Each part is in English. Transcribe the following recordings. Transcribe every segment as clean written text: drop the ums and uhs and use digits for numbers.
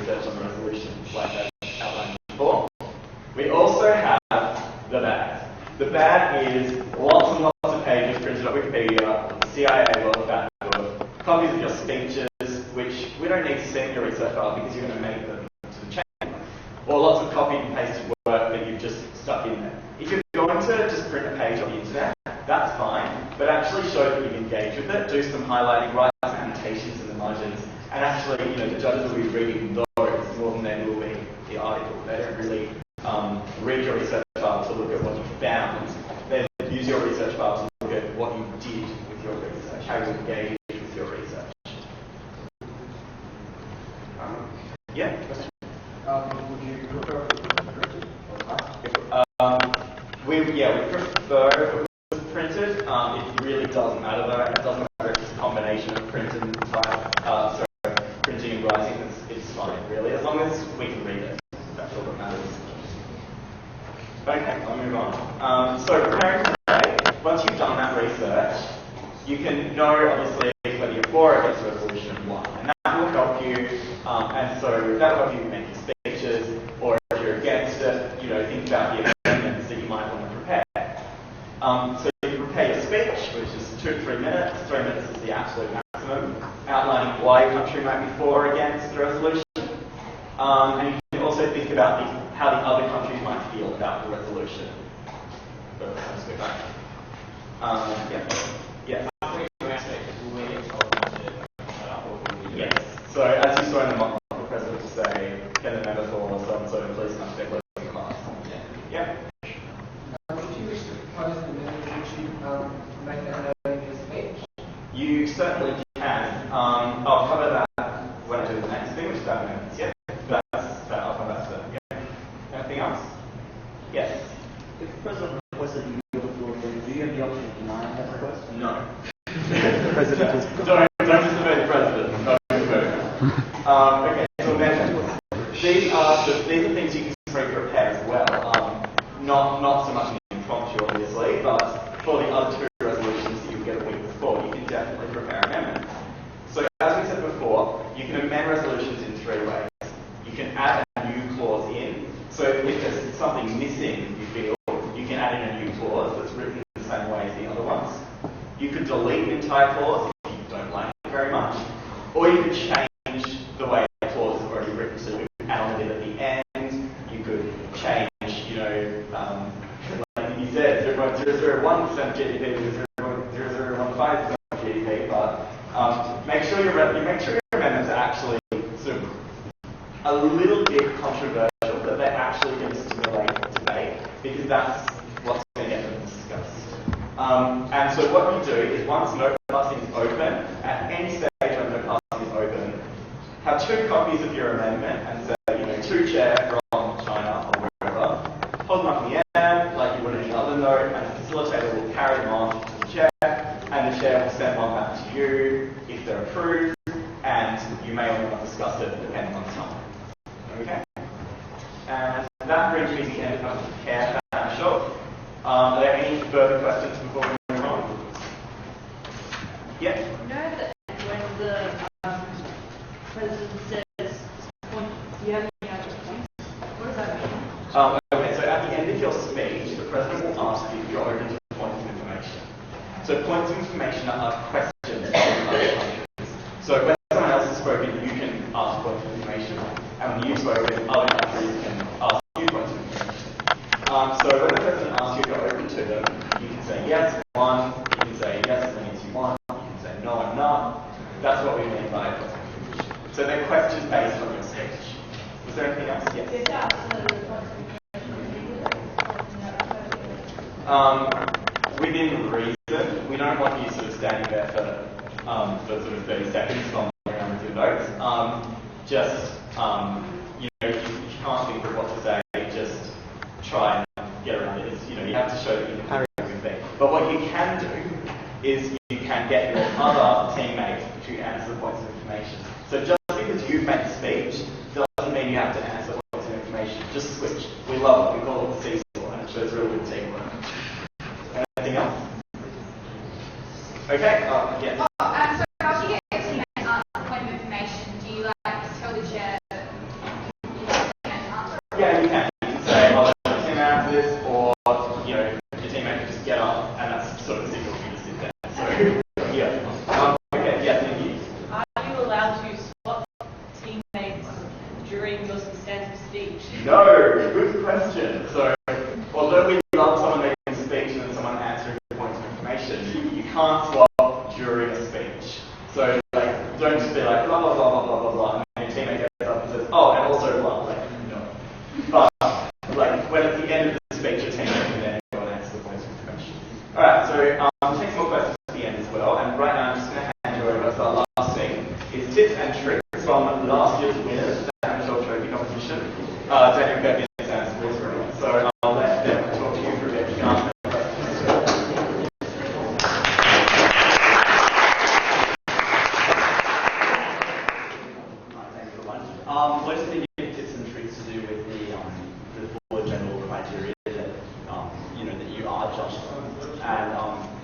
research on the resolutions like I outlined before. We also have the bad. The bad is lots and lots of pages printed on Wikipedia, CIA World Factbook, copies of your speeches, which we don't need to send in your research file because you're going to make them to the chain, or lots of copied and pasted work that you've just stuck in there. If you're going to just print a page on the internet, that's fine, but actually show that you've engaged with it, do some highlighting, write some annotations in the margins, and actually, the judges will be reading those more than they will be the article. They don't really read your research file to look at what you found. They use your research file to look at what you did with your research, how you engaged with your research. Yeah? Would you prefer it printed we prefer if it was printed. It really doesn't matter though. It doesn't matter if it's a combination of print and type. Printing and writing, it's fine really, as long as we can read it. That's all that matters. Okay, I'll move on. So preparing for today, once you've done that research, you can know obviously whether you're for or against resolution 1, and that will help you. And so that will help you make your speeches, or if you're against it, think about the amendments that you might want to prepare. So you prepare your speech, which is 2 to 3 minutes. 3 minutes is the absolute maximum, outlining why your country might be for or against the resolution. And you can also think about how the other countries might feel about the resolution. But let's go back. Yeah. Yes. So as you saw in the mock, the president will say, can the member for so-and-so please come to their closing class? Yeah. Would you propose the amendment which you make that note in your speech? You certainly can. I'll cover that when I do the next thing, which is about amendments. Yeah. I'll come back to that. Yeah. Anything else? Yes. If the president requested you go through it, do you have the option of denying that request? No. The president is... Don't disobey the president. No. Okay, so then these are things you can pre-prepare as well. Not so much an impromptu, obviously, but for the other 2 resolutions that you get a week before, you can definitely prepare amendments. So as we said before, you can amend resolutions in 3 ways. You can add a new clause in. So if there's something missing you feel, you can add in a new clause that's written in the same way as the other ones. You could delete an entire clause if you don't like it very much. Or you could change the way the clause is already written, so you could add on a bit at the end. You could change, like you said, 0.001% GDP to 0.0015% GDP, but make sure your amendments are actually sort of a little bit controversial, that they're actually going to stimulate debate, because that's what's going to get them discussed. And so what you do is once note passing is open, at any stage when note passing is open, have 2 copies of your amendment and say, to chair from China or wherever, hold them up in the air like you would any other note, and the facilitator will carry them on to the chair, and the chair will send one back to you if they're approved, and you may or may not discuss it depending on time. Okay? And that brings me to the end of the care Hammarskjöld. Are there any further questions before we move on? Yeah? You know that when the president says, do you have any other points? What does that mean? Okay, so at the end of your speech, the president will ask you if you're open to points of information. So points of information are questions from other countries. So when someone else has spoken, you can ask points of information, and when you've spoken, other countries can ask you points of information. So when the president asks you if you're open to them, you can say yes, 1, you can say yes, I means you want, you can say no, I'm not. That's what we mean by points of information. So they're questions based on your speech. Is there anything else? Yes. Within reason, we don't want you sort of standing there for sort of 30 seconds following around with your notes. If you can't think of what to say, just try and get around it. You have to show that you can carry everything. But what you can do is you can get your other teammates to answer points of information. So just because you've made a speech doesn't mean you have to answer points of information. Just switch. We love it. We call it the seesaw, and it shows really good teamwork. Anything else? Okay. Yes. So after you get your teammates answer a point of information, do you tell the chair Yeah, you can. You can say, oh, let the team answer this, or, you know, your teammate can just get up, and that's sort of the signal for you to sit down. So, yeah. Okay, yeah, thank you. Are you allowed to swap teammates during your substantive speech? No, good question. So, although we love someone making a speech and then someone answering points of information, you can't swap during a speech. So, like, don't just be like, blah, blah, blah, blah, blah, blah, blah, and your teammate gets up and says, oh, and also blah, like, no. But, like, when at the end of the speech, your teammate can then go and answer the points of information. Alright, so, take some more questions at the end as well, and right now I'm just going to hand you over to our last thing, is tips and tricks from last year's winners of the Hammarskjord Trophy Competition. Daniel Kirkby and Sam Spilsbury. So I'll let them talk to you through their questions. Thanks everyone. Most of the tips and tricks to do with the four general criteria that that you are judged on. And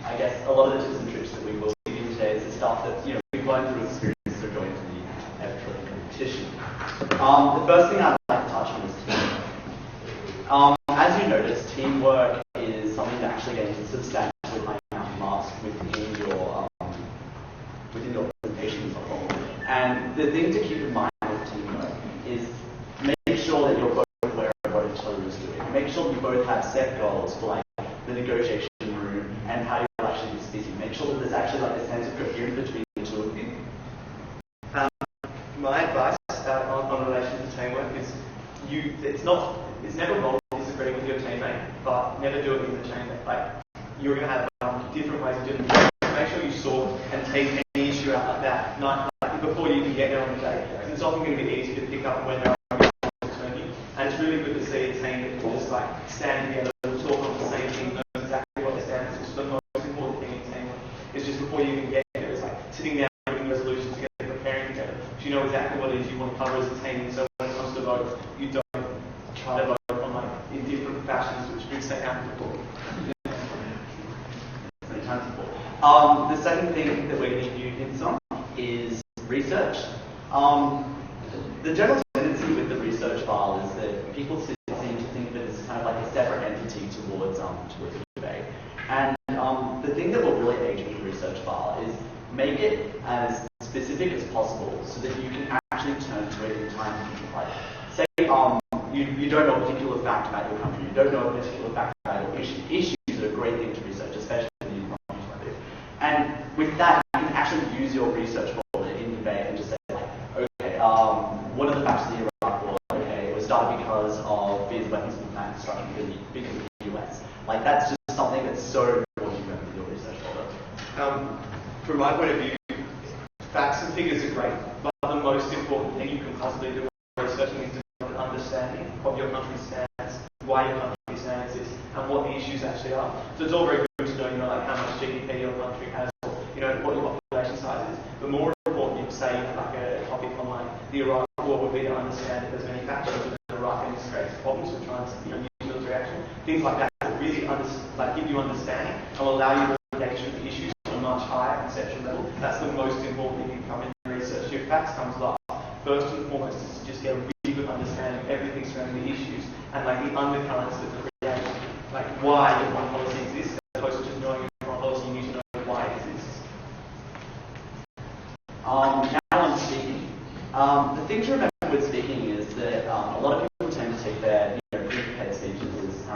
I guess a lot of the tips and tricks that we will give you today is the stuff that we've learned through experience through going to the Hammarskjord Trophy competition. The first thing I'd like to touch on is teamwork. As you noticed, teamwork is something that actually gains substantially high amount of marks within your presentation as a whole. And the thing to keep in mind with teamwork is make sure that you're both aware of what each other is doing. Make sure you both have set goals for like the negotiation room and how you'll actually be speaking. Make sure that there's actually like a sense of coherence between the two of you. My advice on relation to teamwork is it's never wrong to disagree with your teammate, but never do it with the teammate. Like you're going to have different ways of doing it. Make sure you sort and take any issue out that night before you can get there on the day. Because it's often going to be easy to pick up when they're on, and it's really good to see a team that can just like stand together and talk on the same thing, know exactly what they stand for. It's the most important thing in teamwork. It's just before you can get there, it's like sitting down, making resolutions together, preparing together. So you know exactly what it is you want to cover as a team. So when it comes to vote, you don't try to vote on like in different fashions, which we've seen happen before. Many times before. The second thing that we're going to give you hints on is research. The general tendency with the research file is that people seem to think that it's kind of like a separate entity towards the debate. And the thing that will really aid with the research file is make it as specific as possible so that you can actually turn to it in time. Like, say you don't know a particular fact about your country, you don't know a particular fact about your issues are a great thing to research, especially in the economies like this. And with that, you can actually use your research for it in debate and just say, okay, what are the facts of the Iraq War? Okay, it was started because of these weapons and plant destruction because of the US. Like that's just something that's so important to remember with your research folder. From my point of view, facts and figures are great, but the most important thing you can possibly do when researching is to have an understanding of your country's stance, why your country's stance is, and what the issues actually are. So it's all very good to know, like how much GDP your country has, or what your population size is. But more important, say like a topic on like the Iraq War would be to understand that there's many factors in Iraq and this creates problems for trying to use military action. Things like that will really give you understanding and will allow you to engage with the issues on a much higher conceptual level. That's the most important thing you come in research. Your facts comes last. First and foremost is to just get a really good understanding of everything surrounding the issues and like the undercurrents that create like why your foreign policy exists, as opposed to just knowing your foreign policy, you need to know why it exists. Now on speaking. The thing to remember with speaking is that a lot of people tend to take their pre-prepared speeches as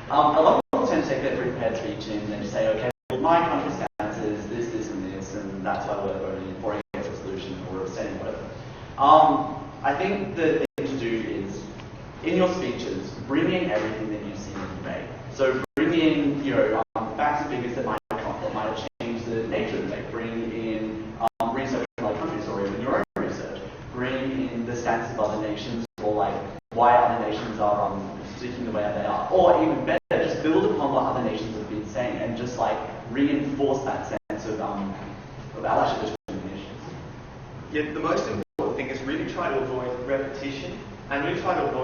a lot of people tend to take their pre-prepared speech and then just say, okay, well, my country stance is this, this, and that's why we're voting for against a solution or abstaining, whatever. I think the thing to do is, in your speeches, bring in everything that you've seen in the debate. So bring in, facts and figures that might have changed the nature of the debate. Bring in research from other countries or even your own research. Bring in the stance of other nations or like why other nations are speaking the way they are. Or even better, just build upon what other nations have been saying and just like reinforce that sense of allyship between nations. Yeah, the most important thing is really try to avoid repetition and really try to avoid